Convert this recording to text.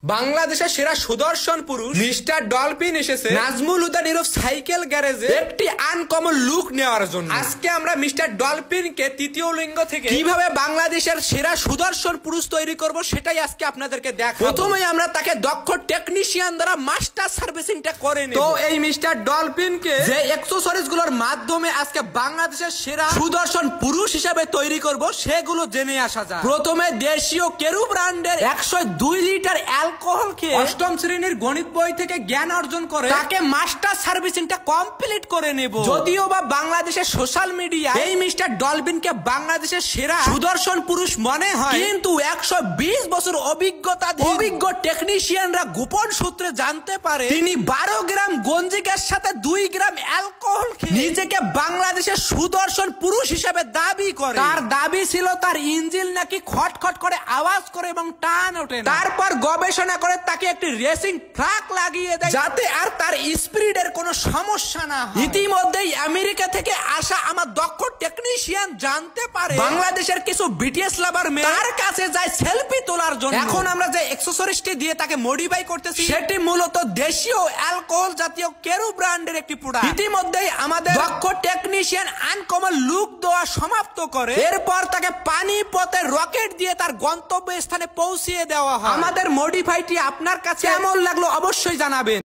বাংলাদেশের সেরা সুদর্শন পুরুষ মিস্টার ডলফিন এসেছে নাজমুল হুদা নীরব সাইকেল গ্যারেজে একটি আনকমন লুক নেওয়ার জন্য। আজকে আমরা মিস্টার ডলফিনকে তৃতীয় লিঙ্গ থেকে কিভাবে বাংলাদেশের সেরা সুদর্শন পুরুষ তৈরি করব সেটাই আজকে আপনাদেরকে দেখাবো। প্রথমেই আমরা তাকে দক্ষ টেকনিশিয়ান দ্বারা মাস্টার সার্ভিসিংটা করে নেব। তো এই মিস্টার ডলফিনকে যে অ্যাকসেসরিজ গুলোর মাধ্যমে আজকে বাংলাদেশের সেরা সুদর্শন পুরুষ হিসেবে তৈরি করব সেগুলো জেনে আসা যাক। প্রথমে দেশীয় কেরু ব্র্যান্ডের 102 লিটার অ্যালকোহল খেয়ে অষ্টম শ্রেণীর গণিত বই থেকে জ্ঞান অর্জন করে তাকে মাস্টার সার্ভিসিংটা কমপ্লিট করে নেব। যদিও বা বাংলাদেশের সোশ্যাল মিডিয়া এই মিস্টার ডলফিনকে বাংলাদেশের সেরা সুদর্শন পুরুষ মনে হয়, কিন্তু 120 বছর অভিজ্ঞ টেকনিশিয়ানরা গোপন সূত্রে জানতে পারে তিনি 12 গ্রাম গঞ্জিকের সাথে 2 গ্রাম অ্যালকোহল খেয়ে নিজেকে বাংলাদেশের সুদর্শন পুরুষ হিসেবে দাবি করে। তার দাবি ছিল তার ইঞ্জিন নাকি খটখট করে আওয়াজ করে এবং টান ওঠে না। তারপর গবেষণা করে তাকে একটি রেসিং ট্রাক লাগিয়ে দেয় যাতে আর তার স্পিডের কোনো সমস্যা না হয়। ইতিমধ্যেই আমেরিকা থেকে আসা আমার দক্ষ টেকনিশিয়ান জানতে পারে বাংলাদেশের কিছু বিটিএস লাভার মেয়ে তার কাছে যায় সেলফি তোলার জন্য। এখন আমরা যে অ্যাকসেসরিজটি দিয়ে তাকে মডিফাই করতেছি সেটি মূলত দেশীয় অ্যালকোহল জাতীয় কেরু ব্র্যান্ডের একটি প্রোডাক্ট। ইতিমধ্যেই আমাদের দক্ষ টেকনিশিয়ান আনকমন লুক দেওয়া সমাপ্ত করে এরপর তাকে পানি পথে রকেট দিয়ে তার গন্তব্য স্থানে পৌঁছিয়ে দেওয়া হয়। আমাদের মডিফাইটি আপনার কাছে কেমন লাগলো অবশ্যই জানাবেন।